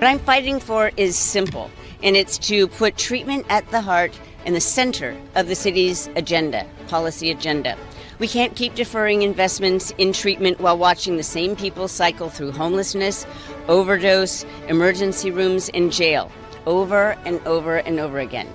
What I'm fighting for is simple, and it's to put treatment at the heart and the center of the city's agenda, policy agenda. We can't keep deferring investments in treatment while watching the same people cycle through homelessness, overdose, emergency rooms, and jail over and over and over again.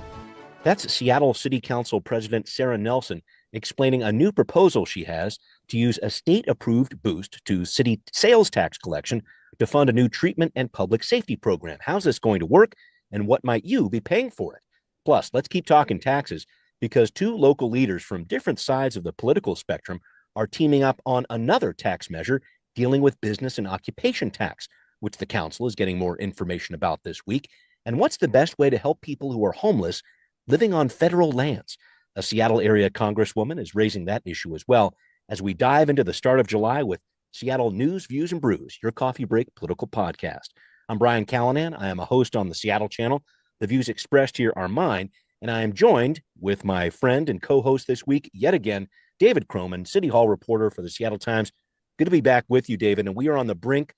That's Seattle City Council President Sarah Nelson explaining a new proposal she has to use a state-approved boost to city sales tax collection to fund a new treatment and public safety program. How's this going to work, and what might you be paying for it? Plus, let's keep talking taxes, because two local leaders from different sides of the political spectrum are teaming up on another tax measure dealing with business and occupation tax, which the council is getting more information about this week. And what's the best way to help people who are homeless living on federal lands? A Seattle area congresswoman is raising that issue as well as we dive into the start of July with Seattle News, Views, and Brews, your coffee break political podcast. I'm Brian Callanan. I am a host on the Seattle channel. The views expressed here are mine, and I am joined with my friend and co-host this week, yet again, David Croman, City Hall reporter for the Seattle Times. Good to be back with you, David, and we are on the brink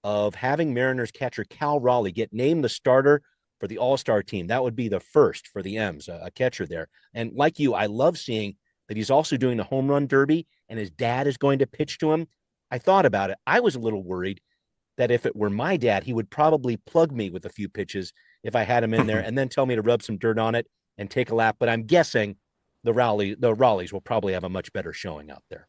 of having Mariners catcher Cal Raleigh get named the starter for the All-Star team. That would be the first for the M's, a catcher there. And like you, I love seeing that he's also doing the home run derby, and his dad is going to pitch to him. I thought about it. I was a little worried that if it were my dad, he would probably plug me with a few pitches if I had him in there and then tell me to rub some dirt on it and take a lap. But I'm guessing the Raleighs will probably have a much better showing out there.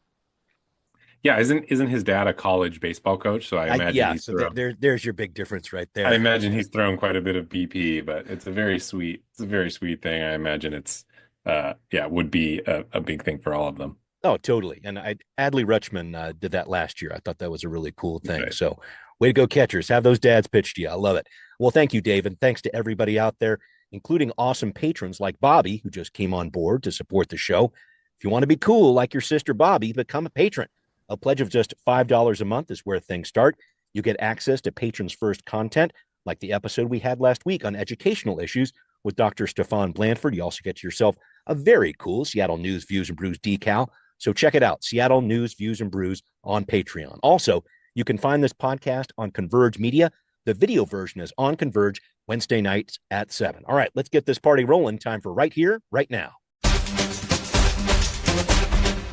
Yeah, isn't his dad a college baseball coach? So I imagine there's your big difference right there. I imagine he's thrown quite a bit of BP, but it's a very sweet thing. I imagine it's would be a big thing for all of them. Oh, totally. And Adley Rutschman did that last year. I thought that was a really cool thing. Right. So way to go, catchers. Have those dads pitch to you. I love it. Well, thank you, Dave. And thanks to everybody out there, including awesome patrons like Bobby, who just came on board to support the show. If you want to be cool like your sister Bobby, become a patron. A pledge of just $5 a month is where things start. You get access to patrons first content, like the episode we had last week on educational issues with Dr. Stefan Blanford. You also get yourself a very cool Seattle News, Views, and Brews decal. So check it out, Seattle News, Views, and Brews on Patreon. Also, you can find this podcast on Converge Media. The video version is on Converge Wednesday nights at 7. All right, let's get this party rolling. Time for Right Here, Right Now.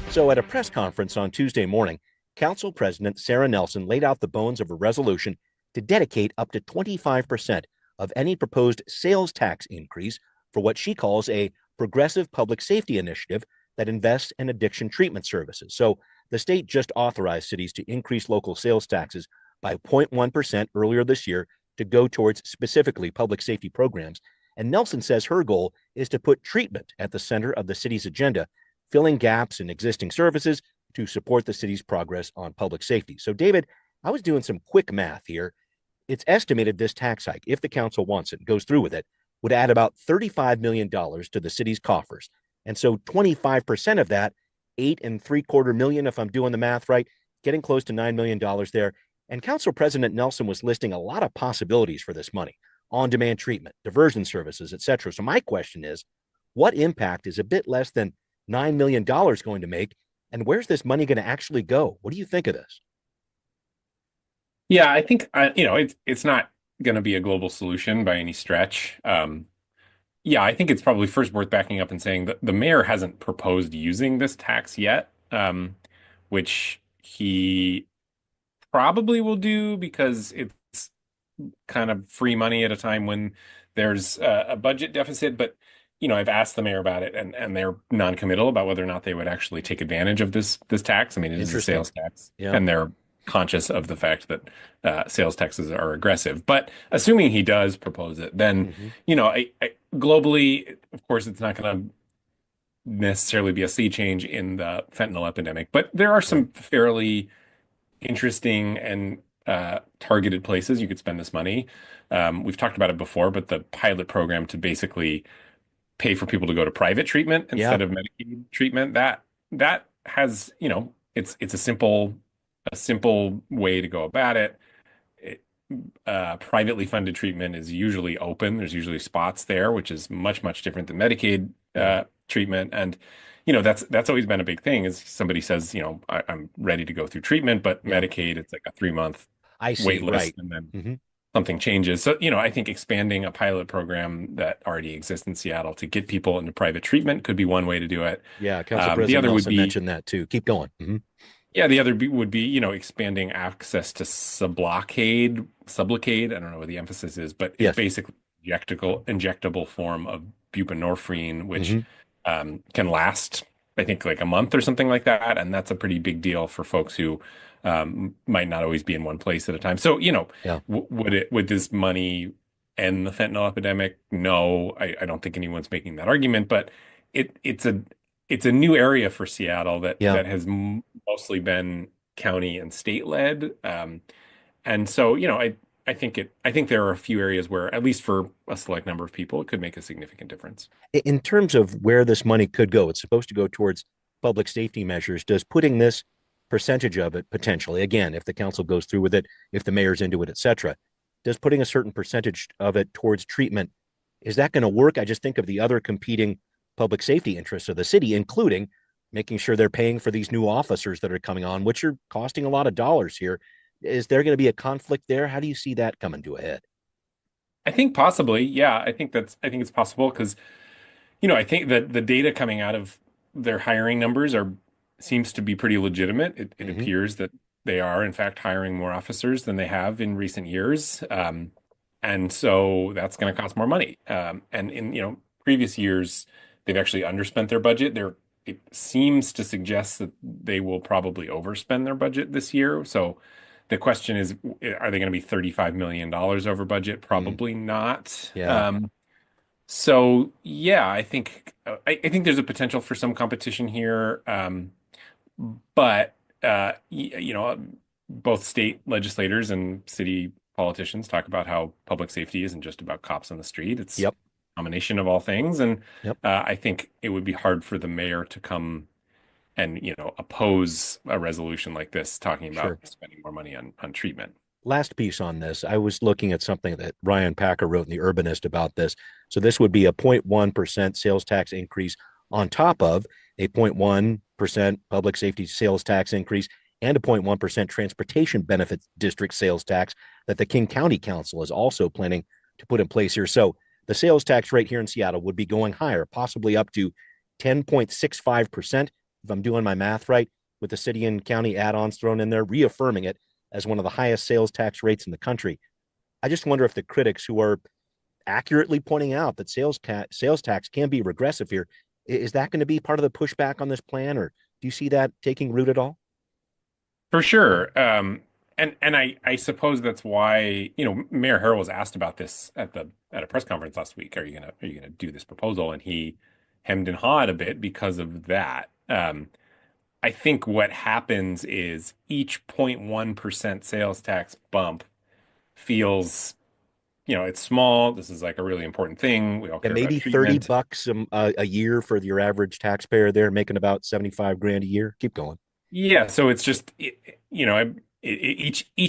So at a press conference on Tuesday morning, Council President Sarah Nelson laid out the bones of a resolution to dedicate up to 25% of any proposed sales tax increase for what she calls a progressive public safety initiative that invests in addiction treatment services. So the state just authorized cities to increase local sales taxes by 0.1% earlier this year to go towards specifically public safety programs. And Nelson says her goal is to put treatment at the center of the city's agenda, filling gaps in existing services to support the city's progress on public safety. So, David, I was doing some quick math here. It's estimated this tax hike, if the council wants it, goes through with it, would add about $35 million to the city's coffers. And so 25% of that, $8.75 million, if I'm doing the math right, getting close to $9 million there. And Council President Nelson was listing a lot of possibilities for this money: on-demand treatment, diversion services, etc. So my question is, what impact is a bit less than $9 million going to make, and where's this money going to actually go? What do you think of this? Yeah, I think it's not going to be a global solution by any stretch. I think it's probably first worth backing up and saying that the mayor hasn't proposed using this tax yet, which he probably will do because it's kind of free money at a time when there's a budget deficit. But I've asked the mayor about it, and they're non-committal about whether or not they would actually take advantage of this tax. I mean, it is a sales tax, and they're conscious of the fact that sales taxes are aggressive. But assuming he does propose it, then globally, of course, it's not going to necessarily be a sea change in the fentanyl epidemic. But there are some fairly interesting and targeted places you could spend this money. We've talked about it before, but the pilot program to basically pay for people to go to private treatment instead of Medicaid treatment, that has, it's a simple way to go about it. Privately funded treatment is usually open. There's usually spots there, which is much, much different than Medicaid treatment. And, that's always been a big thing is somebody says, I'm ready to go through treatment, but Medicaid, it's like a 3-month wait list and then something changes. So, I think expanding a pilot program that already exists in Seattle to get people into private treatment could be one way to do it. Yeah, Council The President other would Nelson be, mentioned that too. Keep going. yeah, would be, expanding access to Sublocade. I don't know what the emphasis is, but it's Yes. basically injectable form of buprenorphine, which hmm can last, I think, like a month or something like that. And that's a pretty big deal for folks who might not always be in one place at a time. So, Yeah. would this money end the fentanyl epidemic? No, I don't think anyone's making that argument, but it's a new area for Seattle that Yeah. has mostly been county and state led. And so, I think there are a few areas where, at least for a select number of people, it could make a significant difference. In terms of where this money could go, it's supposed to go towards public safety measures. Does putting this percentage of it potentially, again, if the council goes through with it, if the mayor's into it, et cetera, does putting a certain percentage of it towards treatment, is that going to work? I just think of the other competing public safety interests of the city, including making sure they're paying for these new officers that are coming on, which are costing a lot of dollars here. Is there going to be a conflict there? How do you see that coming to a head? I think possibly, yeah. I think it's possible because, I think that the data coming out of their hiring numbers seems to be pretty legitimate. It Mm-hmm. appears that they are, in fact, hiring more officers than they have in recent years. And so that's going to cost more money. And in, previous years, they've actually underspent their budget. It seems to suggest that they will probably overspend their budget this year. So the question is, are they going to be $35 million over budget? Mm, Probably not. yeah. So yeah, I think there's a potential for some competition here. But both state legislators and city politicians talk about how public safety isn't just about cops on the street. It's Yep. a combination of all things. And Yep. I think it would be hard for the mayor to come and, oppose a resolution like this, talking about Sure. spending more money on treatment. Last piece on this. I was looking at something that Ryan Packer wrote in the Urbanist about this. So this would be a 0.1% sales tax increase on top of a 0.1% public safety sales tax increase and a 0.1% transportation benefits district sales tax that the King County Council is also planning to put in place here. So the sales tax rate here in Seattle would be going higher, possibly up to 10.65%, if I'm doing my math right, with the city and county add-ons thrown in there, reaffirming it as one of the highest sales tax rates in the country. I just wonder if the critics who are accurately pointing out that sales tax can be regressive here, is that going to be part of the pushback on this plan, or do you see that taking root at all? For sure. And I suppose that's why, Mayor Harrell was asked about this at a press conference last week. Are you gonna do this proposal? And he hemmed and hawed a bit because of that. I think what happens is each 0.1% sales tax bump feels, it's small. This is like a really important thing. We all And care about maybe 30 treatment. bucks a year for your average taxpayer there, making about 75 grand a year. Keep going. Yeah, so it's just each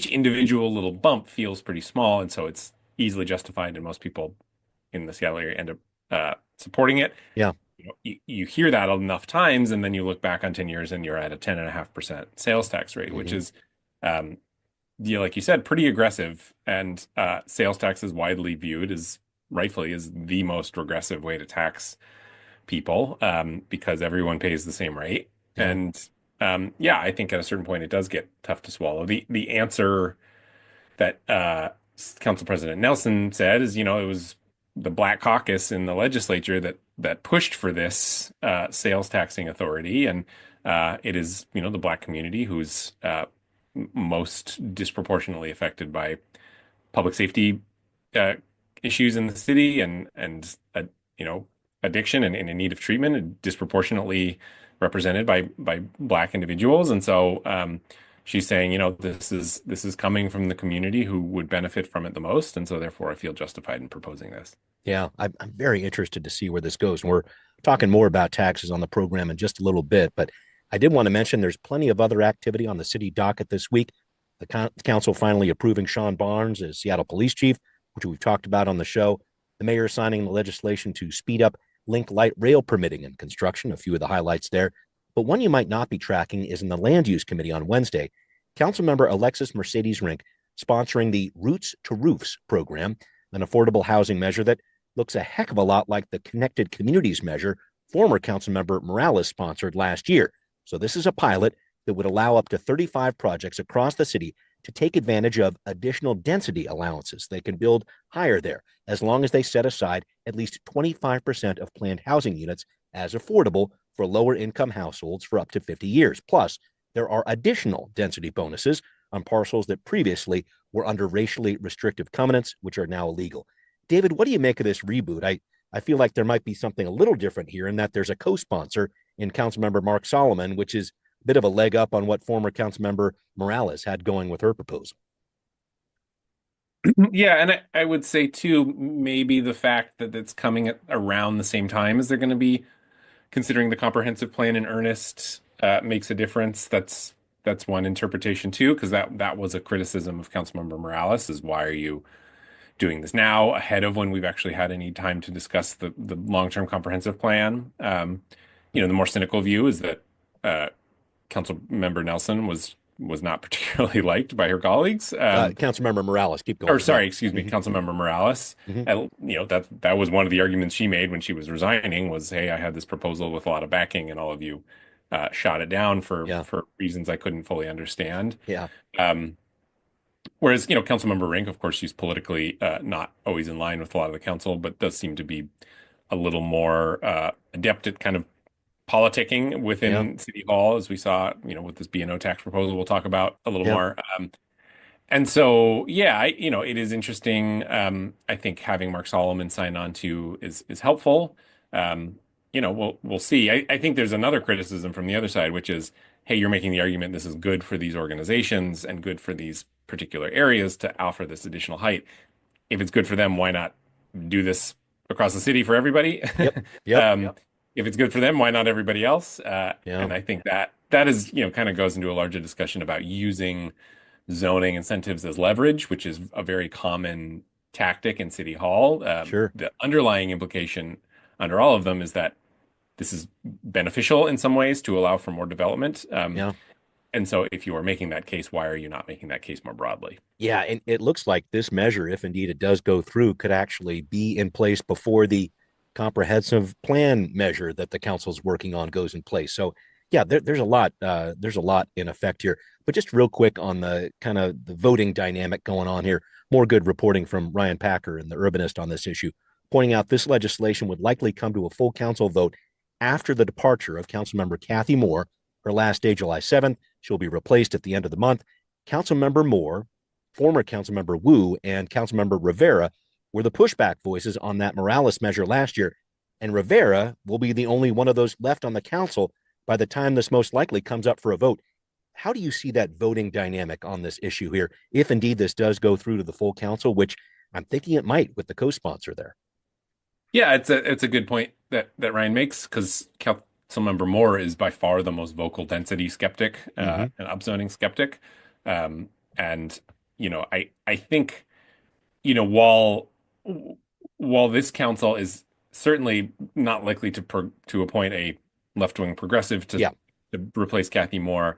individual little bump feels pretty small, and so it's easily justified, and most people in the Seattle area end up supporting it. Yeah. You hear that enough times, and then you look back on 10 years, and you're at a 10.5% sales tax rate, which Mm-hmm. is, like you said, pretty aggressive. And sales tax is widely viewed as rightfully as the most regressive way to tax people, because everyone pays the same rate. Yeah. And yeah, I think at a certain point it does get tough to swallow. The answer that Council President Nelson said is, it was the Black Caucus in the legislature that pushed for this sales taxing authority, and it is, the Black community who's most disproportionately affected by public safety uh, issues in the city and addiction and in need of treatment, and disproportionately represented by Black individuals. And so she's saying, this is coming from the community who would benefit from it the most, and so therefore I feel justified in proposing this. Yeah, I'm very interested to see where this goes. And we're talking more about taxes on the program in just a little bit, but I did want to mention there's plenty of other activity on the city docket this week. The council finally approving Sean Barnes as Seattle Police Chief, which we've talked about on the show. The mayor signing the legislation to speed up link light rail permitting and construction, a few of the highlights there. But one you might not be tracking is in the Land Use Committee on Wednesday. Councilmember Alexis Mercedes Rink sponsoring the Roots to Roofs program, an affordable housing measure that looks a heck of a lot like the Connected Communities measure former Councilmember Morales sponsored last year. So this is a pilot that would allow up to 35 projects across the city to take advantage of additional density allowances. They can build higher there as long as they set aside at least 25% of planned housing units as affordable for lower income households for up to 50 years. Plus, there are additional density bonuses on parcels that previously were under racially restrictive covenants, which are now illegal. David, what do you make of this reboot? I feel like there might be something a little different here in that there's a co-sponsor in Councilmember Mark Solomon, which is a bit of a leg up on what former Councilmember Morales had going with her proposal. Yeah, and I would say too, maybe the fact that it's coming at around the same time as they're going to be considering the comprehensive plan in earnest makes a difference. That's one interpretation too, because that was a criticism of Councilmember Morales, is why are you doing this now ahead of when we've actually had any time to discuss the long-term comprehensive plan. The more cynical view is that Council Member Nelson was not particularly liked by her colleagues. Councilmember Morales, keep going. Or sorry, excuse me, Councilmember Morales. That was one of the arguments she made when she was resigning was, hey, I had this proposal with a lot of backing, and all of you shot it down for reasons I couldn't fully understand. Yeah. Whereas, Councilmember Rink, of course, she's politically not always in line with a lot of the council, but does seem to be a little more adept at kind of politicking within City Hall, as we saw, with this B&O tax proposal we'll talk about a little more. And so, it is interesting. I think having Mark Solomon sign on to is helpful. We'll see. I think there's another criticism from the other side, which is, hey, you're making the argument this is good for these organizations and good for these particular areas to offer this additional height. If it's good for them, why not do this across the city for everybody? Yep. If it's good for them, why not everybody else? And I think that is, kind of goes into a larger discussion about using zoning incentives as leverage, which is a very common tactic in City Hall. Sure. The underlying implication under all of them is that this is beneficial in some ways to allow for more development. And so if you are making that case, why are you not making that case more broadly? Yeah, and it looks like this measure, if indeed it does go through, could actually be in place before the comprehensive plan measure that the council's working on goes in place. So yeah, there's a lot in effect here. But just real quick on the kind of the voting dynamic going on here, more good reporting from Ryan Packer and the Urbanist on this issue, pointing out this legislation would likely come to a full council vote after the departure of Councilmember Kathy Moore. Her last day, July 7th. She'll be replaced at the end of the month. Councilmember Moore, former Councilmember Wu, and Councilmember Rivera were the pushback voices on that Morales measure last year. And Rivera will be the only one of those left on the council by the time this most likely comes up for a vote. How do you see that voting dynamic on this issue here, if indeed this does go through to the full council, which I'm thinking it might with the co-sponsor there? Yeah, it's a good point that Ryan makes, because Councilmember Moore is by far the most vocal density skeptic and upzoning skeptic. And, I think, while this council is certainly not likely to appoint a left-wing progressive to replace Kathy Moore,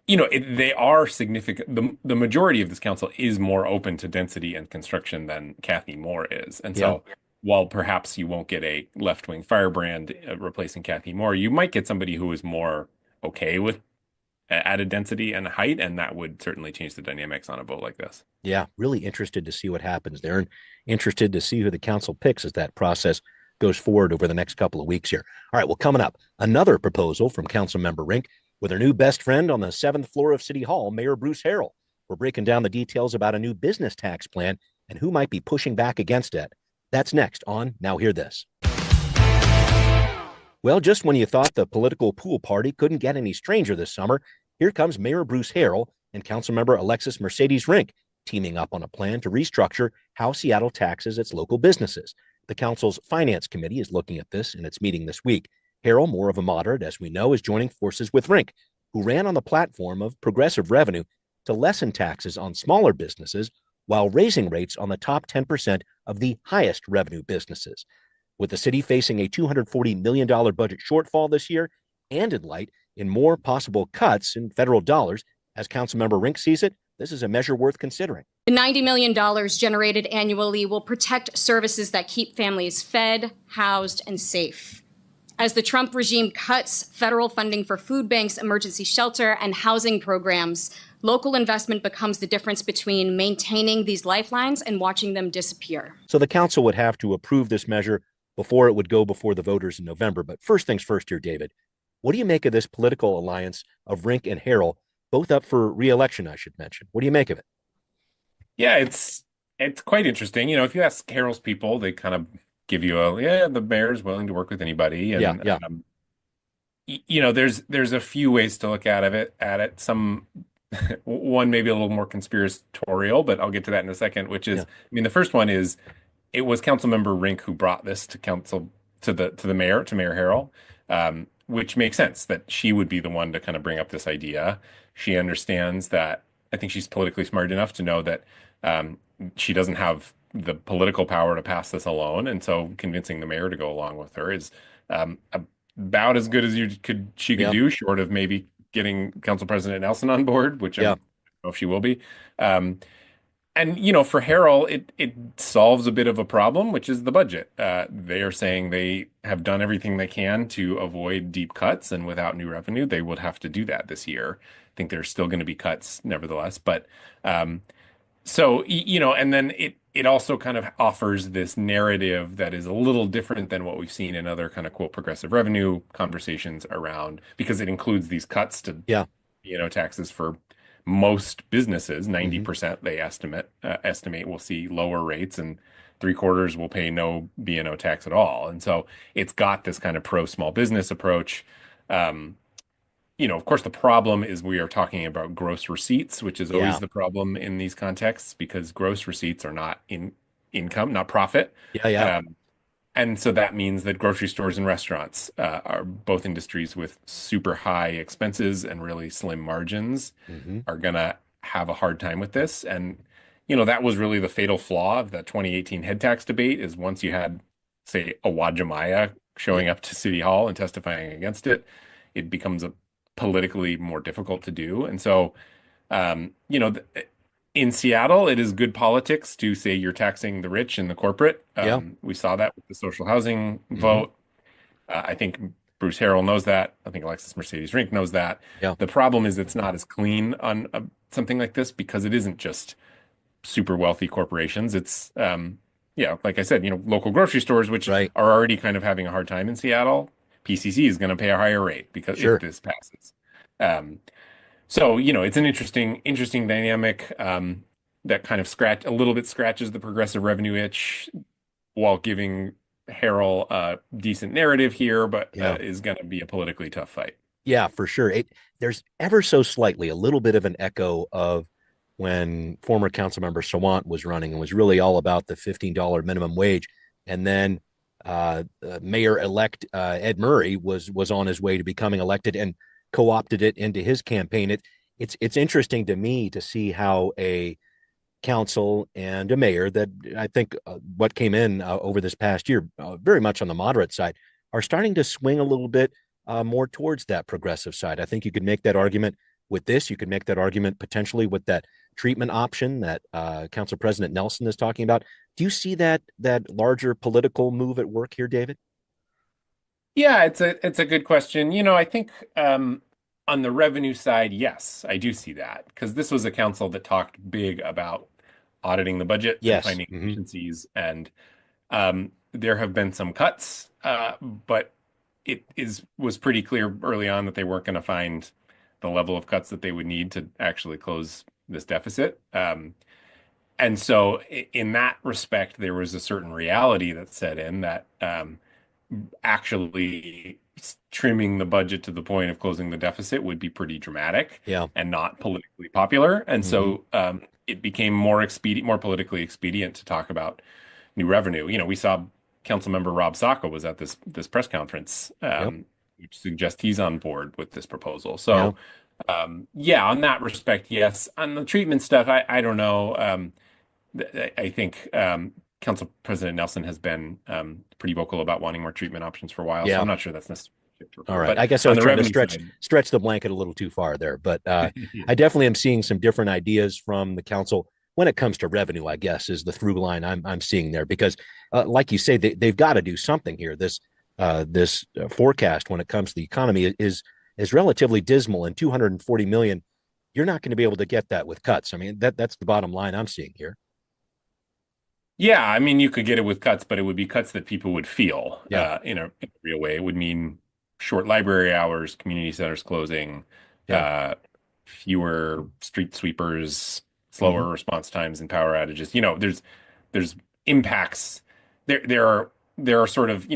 they are significant. The majority of this council is more open to density and construction than Kathy Moore is. And so while perhaps you won't get a left-wing firebrand replacing Kathy Moore, you might get somebody who is more okay with added density and height, and that would certainly change the dynamics on a vote like this. Yeah, really interested to see what happens there, and interested to see who the council picks as that process goes forward over the next couple of weeks here. All right, well, coming up, another proposal from Councilmember Rink with her new best friend on the 7th floor of City Hall, Mayor Bruce Harrell. We're breaking down the details about a new business tax plan and who might be pushing back against it. That's next on Now Hear This. Well, just when you thought the political pool party couldn't get any stranger this summer, here comes Mayor Bruce Harrell and Councilmember Alexis Mercedes Rink teaming up on a plan to restructure how Seattle taxes its local businesses. The council's finance committee is looking at this in its meeting this week. Harrell, more of a moderate, as we know, is joining forces with Rink, who ran on the platform of progressive revenue to lessen taxes on smaller businesses while raising rates on the top 10% of the highest revenue businesses. With the city facing a $240 million budget shortfall this year, and in light in more possible cuts in federal dollars, as Councilmember Rink sees it, this is a measure worth considering. The $90 million generated annually will protect services that keep families fed, housed, and safe. As the Trump regime cuts federal funding for food banks, emergency shelter, and housing programs, local investment becomes the difference between maintaining these lifelines and watching them disappear. So the council would have to approve this measure before it would go before the voters in November. But first things first here, David, what do you make of this political alliance of Rink and Harrell, both up for re-election, I should mention? What do you make of it? Yeah, it's quite interesting. If you ask Carroll's people, they kind of give you the mayor's willing to work with anybody. And Yeah. there's a few ways to look at it. Some one maybe a little more conspiratorial, but I'll get to that in a second, which is, Yeah. I mean, the first one is it was Councilmember Rink who brought this to council to Mayor Harrell, which makes sense that she would be the one to kind of bring up this idea. She understands that. I think she's politically smart enough to know that she doesn't have the political power to pass this alone, and so convincing the mayor to go along with her is about as good as she could do, short of maybe getting Council President Nelson on board, which I don't know if she will be. And for Harrell, it solves a bit of a problem, which is the budget. They are saying they have done everything they can to avoid deep cuts, and without new revenue, they would have to do that this year. I think there's still going to be cuts nevertheless, but so and then it also kind of offers this narrative that is a little different than what we've seen in other kind of quote progressive revenue conversations around, because it includes these cuts to taxes for most businesses. 90% they estimate will see lower rates, and 3/4 will pay no B&O tax at all. And so it's got this kind of pro small business approach. Of course, the problem is we are talking about gross receipts, which is always the problem in these contexts, because gross receipts are not income, not profit. And so that means that grocery stores and restaurants are both industries with super high expenses and really slim margins are going to have a hard time with this. And, that was really the fatal flaw of the 2018 head tax debate, is once you had, say, a Wajimaya showing up to City Hall and testifying against it, it becomes politically more difficult to do. And so, in Seattle, it is good politics to say you're taxing the rich and the corporate. We saw that with the social housing vote. I think Bruce Harrell knows that. I think Alexis Mercedes Rink knows that. The problem is it's not as clean on something like this, because it isn't just super wealthy corporations. It's, like I said, local grocery stores, which are already kind of having a hard time in Seattle. PCC is going to pay a higher rate because if this passes. So, it's an interesting dynamic that kind of scratches the progressive revenue itch while giving Harrell a decent narrative here, but is going to be a politically tough fight. Yeah, for sure. There's ever so slightly a little bit of an echo of when former Councilmember Sawant was running and was really all about the $15 minimum wage. And then Mayor-elect Ed Murray was on his way to becoming elected and co-opted it into his campaign. It's interesting to me to see how a council and a mayor that I think what came in over this past year, very much on the moderate side, are starting to swing a little bit more towards that progressive side. I think you could make that argument with this. You could make that argument potentially with that treatment option that Council President Nelson is talking about. Do you see that larger political move at work here, David? Yeah, it's a good question. I think on the revenue side, yes, I do see that, because this was a council that talked big about auditing the budget and finding efficiencies, and there have been some cuts, but was pretty clear early on that they weren't going to find the level of cuts that they would need to actually close this deficit. And so in that respect, there was a certain reality that set in that actually trimming the budget to the point of closing the deficit would be pretty dramatic and not politically popular. And so it became more politically expedient to talk about new revenue. We saw Councilmember Rob Sacco was at this press conference, which suggests he's on board with this proposal. So on that respect, yes. On the treatment stuff, I don't know. I think Council President Nelson has been pretty vocal about wanting more treatment options for a while. So I'm not sure that's necessarily All right. But I guess I on was the trying to revenue side, stretch the blanket a little too far there, but I definitely am seeing some different ideas from the council when it comes to revenue. I guess is the through line I'm seeing there because, like you say, they've got to do something here. This forecast when it comes to the economy is relatively dismal, and 240 million. You're not going to be able to get that with cuts. I mean that's the bottom line I'm seeing here. yeah, I mean, you could get it with cuts, but it would be cuts that people would feel Yeah. in a real way. It would mean short library hours, community centers closing, Yeah. uh, fewer street sweepers, Mm-hmm. slower response times and power outages. There's impacts. There are sort of,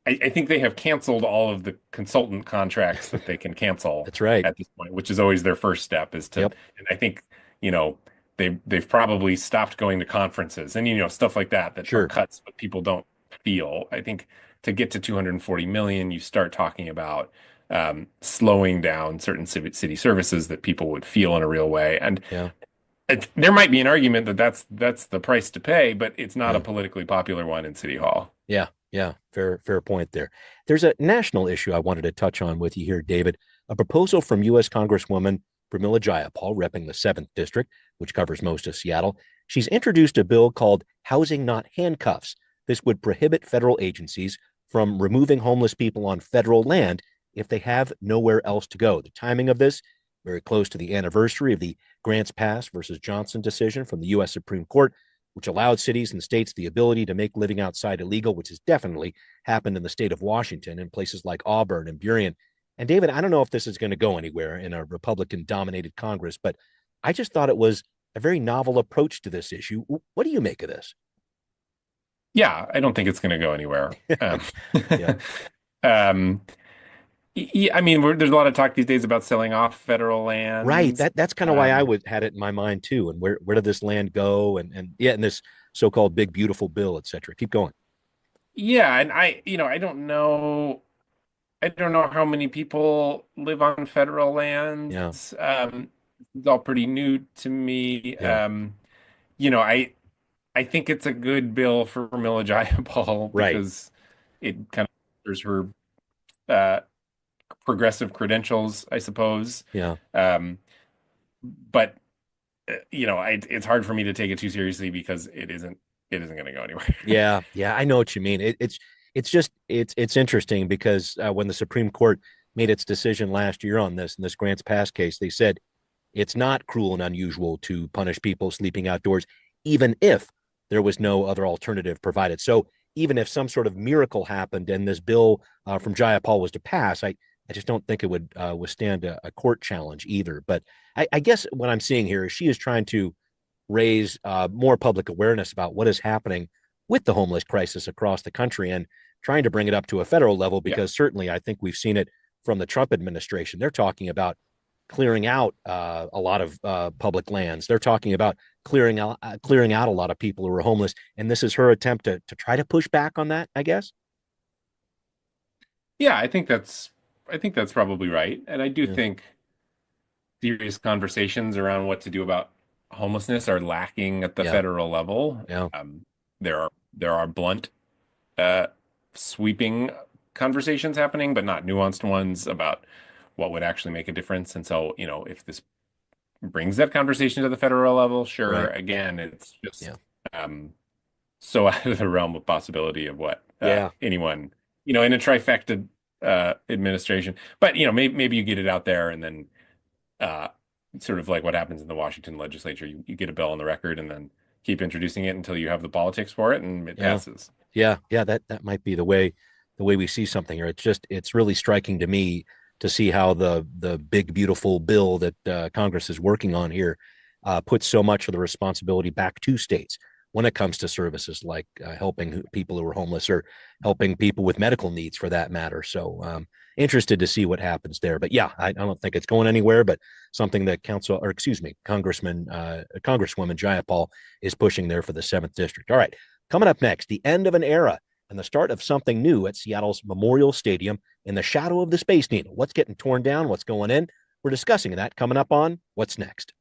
I think they have canceled all of the consultant contracts that they can cancel That's right. at this point, which is always their first step is to, Yep. and I think, you know, they've probably stopped going to conferences and stuff like that are Sure. cuts, but people don't feel. I think to get to 240 million, you start talking about slowing down certain city services that people would feel in a real way. And Yeah. there might be an argument that that's the price to pay, but it's not a Yeah. politically popular one in City Hall. Yeah. Yeah. Fair point there. There's a national issue I wanted to touch on with you here, David. A proposal from U.S. Congresswoman Pramila Jayapal, repping the 7th District, which covers most of Seattle. She's introduced a bill called Housing Not Handcuffs. This would prohibit federal agencies from removing homeless people on federal land if they have nowhere else to go. The timing of this, very close to the anniversary of the Grants Pass versus Johnson decision from the U.S. Supreme Court, which allowed cities and states the ability to make living outside illegal, which has definitely happened in the state of Washington in places like Auburn and Burien. And David, I don't know if this is going to go anywhere in a Republican dominated Congress, but I just thought it was a very novel approach to this issue. What do you make of this? Yeah, I don't think it's going to go anywhere. Yeah. Um, yeah, I mean, there's a lot of talk these days about selling off federal Right. lands. That's kind of why I would had it in my mind too. And where did this land go? And yeah, and this so-called big beautiful bill, et cetera. Keep going. Yeah, and I don't know how many people live on federal lands. Yeah. It's all pretty new to me. Yeah. You know, I think it's a good bill for Mila Jayapal Right. because it kind of there's her uh, progressive credentials, I suppose. Yeah. But it's hard for me to take it too seriously because it isn't going to go anywhere. Yeah. Yeah. I know what you mean. It's interesting because when the Supreme Court made its decision last year on this in this Grants Pass case, they said it's not cruel and unusual to punish people sleeping outdoors, even if there was no other alternative provided. So even if some sort of miracle happened and this bill from Jayapal was to pass, I just don't think it would withstand a court challenge either. But I guess what I'm seeing here is she is trying to raise more public awareness about what is happening with the homeless crisis across the country and trying to bring it up to a federal level because certainly I think we've seen it from the Trump administration. They're talking about clearing out a lot of public lands. They're talking about clearing out a lot of people who are homeless. And this is her attempt to try to push back on that, I guess. Yeah, I think that's probably right. And I do Yeah. think serious conversations around what to do about homelessness are lacking at the Yeah. federal level. Yeah. There are blunt, uh, sweeping conversations happening, but not nuanced ones about what would actually make a difference. And so, if this brings that conversation to the federal level, sure. Right. Again, it's just Yeah. so out of the realm of possibility of what Yeah. anyone, in a trifecta administration. But maybe you get it out there and then uh, sort of like what happens in the Washington legislature. You get a bill on the record and then keep introducing it until you have the politics for it and it Yeah. passes. Yeah. That might be the way we see something here. It's really striking to me to see how the big beautiful bill that Congress is working on here puts so much of the responsibility back to states when it comes to services like helping people who are homeless or helping people with medical needs for that matter. So interested to see what happens there. But yeah, I don't think it's going anywhere, but something that Congresswoman Jayapal is pushing there for the 7th District. All right, coming up next, the end of an era and the start of something new at Seattle's Memorial Stadium in the shadow of the Space Needle. What's getting torn down? What's going in? We're discussing that coming up on What's Next.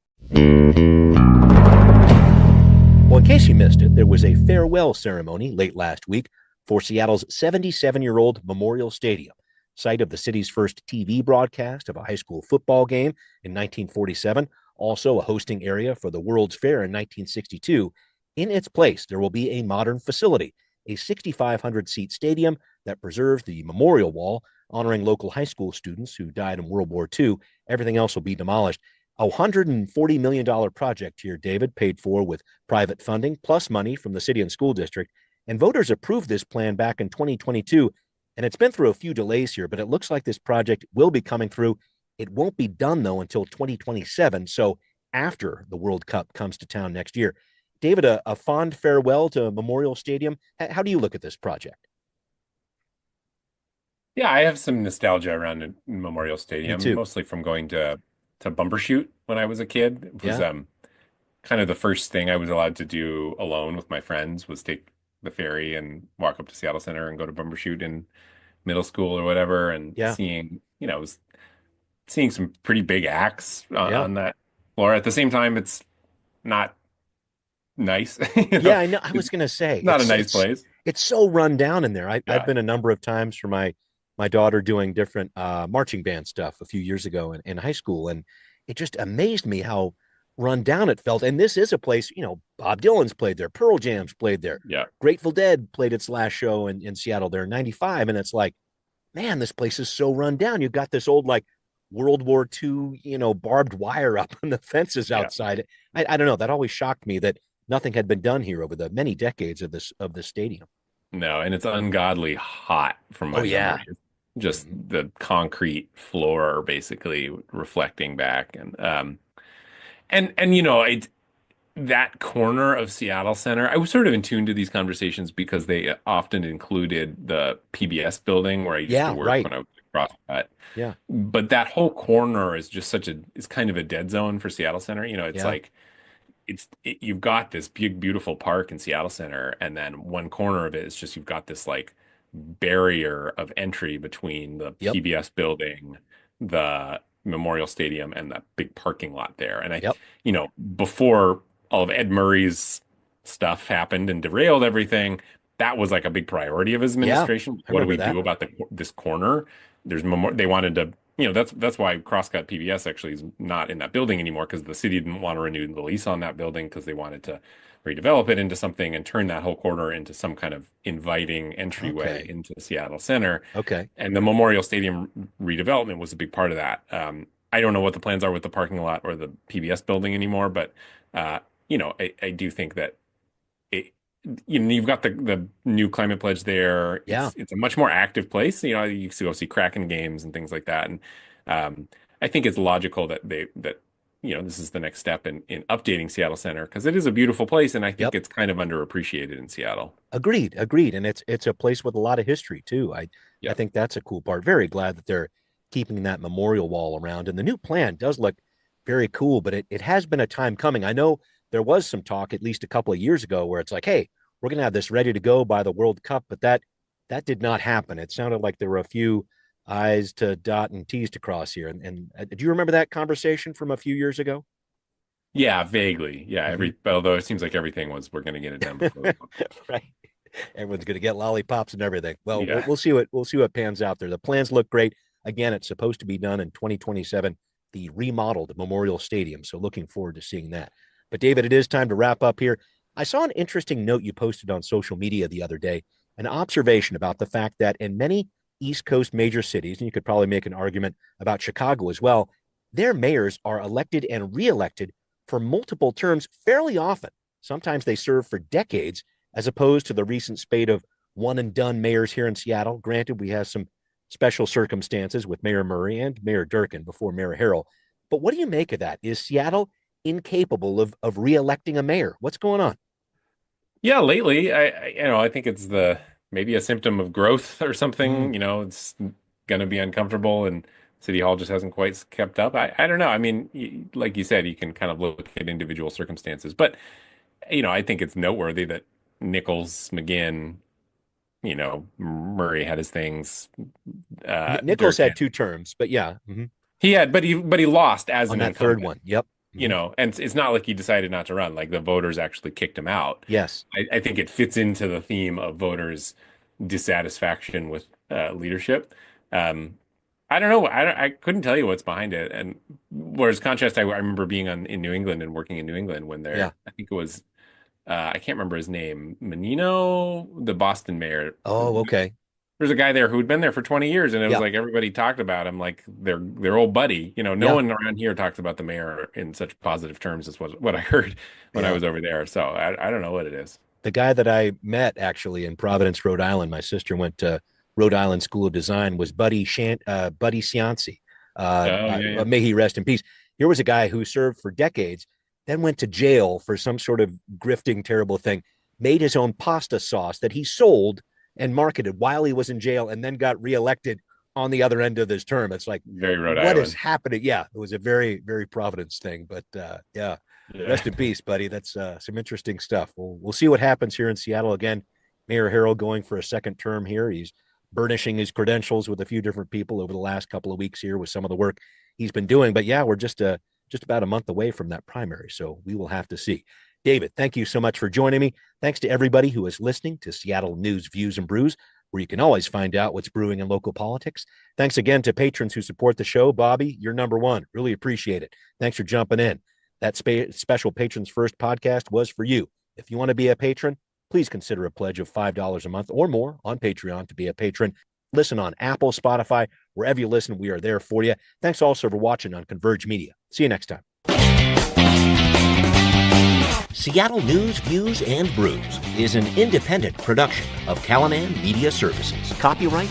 Well, in case you missed it, there was a farewell ceremony late last week for Seattle's 77-year-old Memorial Stadium. site of the city's first TV broadcast of a high school football game in 1947, also a hosting area for the World's Fair in 1962. In its place, there will be a modern facility, a 6,500-seat stadium that preserves the memorial wall honoring local high school students who died in World War II. Everything else will be demolished. A $140 million project here, David, paid for with private funding plus money from the city and school district. And voters approved this plan back in 2022. And it's been through a few delays here, but it looks like this project will be coming through. It won't be done, though, until 2027. So after the World Cup comes to town next year. David, a fond farewell to Memorial Stadium. How do you look at this project? Yeah, I have some nostalgia around Memorial Me Stadium, too. mostly from going to Bumbershoot when I was a kid. It was Yeah. kind of the first thing I was allowed to do alone with my friends was take the ferry and walk up to Seattle Center and go to Bumbershoot in middle school or whatever, and Yeah. was seeing some pretty big acts Yeah. on that floor. At the same time, it's not nice. Yeah, I know. I was It's going to say not a nice place. it's so run down in there. I've Yeah. been a number of times for my daughter doing different marching band stuff a few years ago in high school, and it just amazed me how run down it felt. And this is a place, Bob Dylan's played there, Pearl Jam's played there, Yeah. Grateful Dead played its last show in Seattle there in '95, and it's like, man, this place is so run down. You've got this old like World War II, barbed wire up on the fences Yeah. outside. I don't know. That always shocked me that nothing had been done here over the many decades of this stadium. No, and it's ungodly hot from Oh my yeah. memory. Just Mhm. the concrete floor basically reflecting back and that corner of Seattle Center, I was sort of in tune to these conversations because they often included the PBS building where I used to Yeah, work right. when I was across that. Yeah. But that whole corner is just is kind of a dead zone for Seattle Center. It's Yeah. like you've got this big beautiful park in Seattle Center, and then one corner of it is just you've got this like barrier of entry between the Yep. PBS building, the Memorial Stadium, and that big parking lot there. And Yep. before all of Ed Murray's stuff happened and derailed everything, that was like a big priority of his Yeah. administration. I What do remember we that. do about this corner? They wanted to, that's why Crosscut PBS actually is not in that building anymore because the city didn't want to renew the lease on that building because they wanted to redevelop it into something and turn that whole corner into some kind of inviting entryway Okay. into the Seattle Center. Okay. And the Memorial Stadium redevelopment was a big part of that. I don't know what the plans are with the parking lot or the PBS building anymore, but uh, I do think that it, you've got the new climate pledge there. Yeah. It's a much more active place. You can go see Kraken games and things like that. And I think it's logical that this is the next step in updating Seattle Center because it is a beautiful place, and I think Yep. it's kind of underappreciated in Seattle. Agreed. Agreed. And it's a place with a lot of history too. I Yeah. think that's a cool part. Very glad that they're keeping that memorial wall around. And the new plan does look very cool, but it has been a time coming. I know there was some talk at least a couple of years ago where it's like, hey, we're gonna have this ready to go by the World Cup, but that did not happen. It sounded like there were a few I's to dot and T's to cross here. And do you remember that conversation from a few years ago? Yeah, vaguely. Yeah, Mhm. although it seems like everything was we're going to get it done before the World Cup. Right. Everyone's going to get lollipops and everything. Well, Yeah. we'll see what pans out there. The plans look great. Again, it's supposed to be done in 2027, the remodeled Memorial Stadium. So looking forward to seeing that. But David, it is time to wrap up here. I saw an interesting note you posted on social media the other day, an observation about the fact that in many East Coast major cities, and you could probably make an argument about Chicago as well, their mayors are elected and reelected for multiple terms fairly often. Sometimes they serve for decades, as opposed to the recent spate of one and done mayors here in Seattle. Granted, we have some special circumstances with Mayor Murray and Mayor Durkin before Mayor Harrell. But what do you make of that? Is Seattle incapable of reelecting a mayor? What's going on? Yeah, lately, I think it's the maybe a symptom of growth or Mm, something. It's going to be uncomfortable, and City Hall just hasn't quite kept up. I don't know. I mean, like you said, you can kind of look at individual circumstances, but I think it's noteworthy that Nichols, McGinn, Murray had his things. Nichols had Durkin, two terms, but yeah, he had, but he lost as on an that third incumbent. one. Yep. Mhm. And it's not like he decided not to run. Like the voters actually kicked him out. Yes. I think it fits into the theme of voters' dissatisfaction with leadership. I don't know. I couldn't tell you what's behind it. And whereas contrast, I remember being in New England and working in New England when Yeah. I think it was, I can't remember his name, Menino, the Boston mayor. Oh, okay. There's a guy there who'd been there for 20 years, and it was Yeah. like everybody talked about him like their old buddy. No Yeah. one around here talks about the mayor in such positive terms as what I heard when I Yeah. was over there. So I don't know what it is. The guy that I met actually in Providence, Rhode Island, my sister went to Rhode Island School of Design, was Buddy Cianci. Oh yeah, yeah. May he rest in peace. Here was a guy who served for decades, then went to jail for some sort of grifting, terrible thing, made his own pasta sauce that he sold and marketed while he was in jail, and then got reelected on the other end of his term. It's like, Very Rhode what is Island. happening? Yeah, it was a very, very Providence thing, but yeah. Yeah. Rest in peace, buddy. That's some interesting stuff. We'll see what happens here in Seattle again. Mayor Harrell going for a second term here. He's burnishing his credentials with a few different people over the last couple of weeks here with some of the work he's been doing. But yeah, we're just about a month away from that primary, so we will have to see. David, thank you so much for joining me. Thanks to everybody who is listening to Seattle News, Views, and Brews, where you can always find out what's brewing in local politics. Thanks again to patrons who support the show. Bobby, you're number one. Really appreciate it. Thanks for jumping in. That special Patrons First podcast was for you. If you want to be a patron, please consider a pledge of $5 a month or more on Patreon to be a patron. Listen on Apple, Spotify, wherever you listen, we are there for you. Thanks also for watching on Converge Media. See you next time. Seattle News, Views, and Brews is an independent production of Callanan Media Services. Copyright